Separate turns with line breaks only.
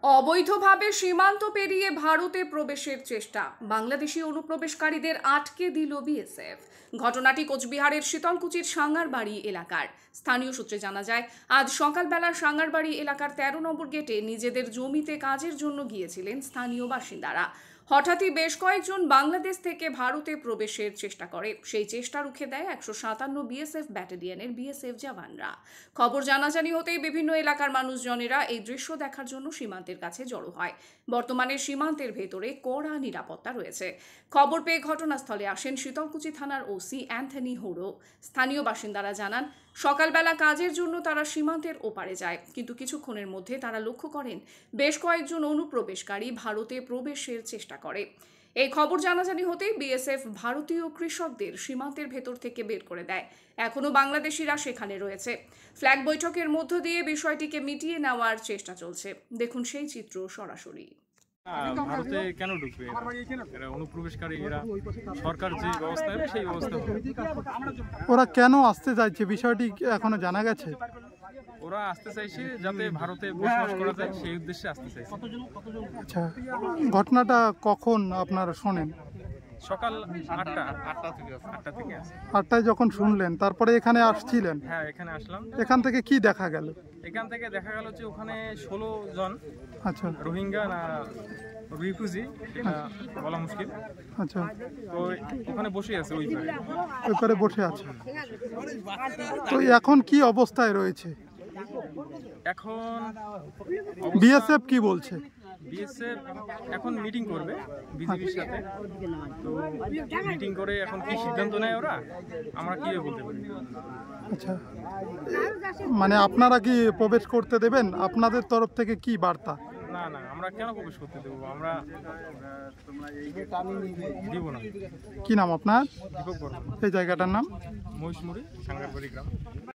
অবৈধভাবে সীমান্ত পেরিয়ে ভারতে প্রবেশের চেষ্টা, বাংলাদেশি অনুপ্রবেশকারীদের আটকে দিল বিএসএফ। ঘটনাটি কোচবিহারের শীতলকুচির সাঙ্গারবাড়ি এলাকার। স্থানীয় সূত্রে জানা যায়, আজ সকালবেলা সাঙ্গারবাড়ি এলাকার ১৩ নম্বর গেটে নিজেদের জমিতে কাজের জন্য গিয়েছিলেন স্থানীয় বাসিন্দারা। হঠাৎই বেশ কয়েকজন বাংলাদেশ থেকে ভারতে প্রবেশের চেষ্টা করে। সেই চেষ্টা রুখে দেয় ১৫৭ বিএসএফ ব্যাটালিয়নের বিএসএফ জওয়ানরা। খবর জানাজানি হতেই বিভিন্ন এলাকার মানুষজনেরা এই দৃশ্য দেখার জন্য সীমান্তের কাছে জড়ো হয়। বর্তমানে সীমান্তের ভেতরে কড়া নিরাপত্তা রয়েছে। খবর পেয়ে ঘটনাস্থলে আসেন শীতলকুচি থানার ওসি অ্যান্থনি হোরো। স্থানীয় বাসিন্দারা জানান, সকালবেলা কাজের জন্য তারা সীমান্তের ওপারে যায়, কিন্তু কিছুক্ষণের মধ্যে তারা লক্ষ্য করেন বেশ কয়েকজন অনুপ্রবেশকারী ভারতে প্রবেশের চেষ্টা করে। এই খবর জানাজানি হতেই বিএসএফ ভারতীয় কৃষকদের সীমান্তের ভেতর থেকে বের করে দেয়। এখনো বাংলাদেশিরা সেখানে রয়েছে। ফ্ল্যাগ বৈঠকের মধ্য দিয়ে বিষয়টিকে মিটিয়ে নেওয়ার চেষ্টা চলছে। দেখুন সেই চিত্র সরাসরি।
ভারতে কেন ঢুকবে এরা অনুপ্রবেশকারী, এরা সরকার যে ব্যবস্থা নেবে সেই ব্যবস্থা হবে।
ওরা কেন আসতে চাইছে বিষয়টি এখনো জানা গেছে?
ওরা আসতে চাইছে যাতে ভারতে বসবাস করা যায়, সেই উদ্দেশ্যে আসতে চাইছে।
আচ্ছা, ঘটনাটা কখন আপনারা শোনেন?
সকাল ৮টা থেকে আসে।
8টায় যখন শুনলেন, তারপরে এখানে আসছিলেন?
হ্যাঁ, এখানে আসলাম।
এখান থেকে কি দেখা গেল?
এখান থেকে দেখা গেল যে ওখানে 16 জন
আচ্ছা,
রোহিঙ্গা না রিফিউজি সেটা বলা মুশকিল।
আচ্ছা,
তো ওখানে বসে আছে
ওই পারে বসে আছে। তো এখন কি অবস্থায় রয়েছে?
এখন
বিএসএফ কি বলছে?
বিএসএফ এখন মিটিং করবে বিজেপির সাথে। তো মিটিং করে এখন কি সিদ্ধান্ত নেয় ওরা, আমরা কি বলতে পারি।
আচ্ছা, মানে আপনারা কি প্রবেশ করতে দেবেন? আপনাদের তরফ থেকে কি বার্তা?
না না, আমরা কেন প্রবেশ করতে দেবো, আমরা দিব না।
কি নাম আপনার?
দীপক বর্মন।
এই জায়গাটার নাম?
মহিষমুড়ি, সাঙ্গারবাড়ি গ্রাম।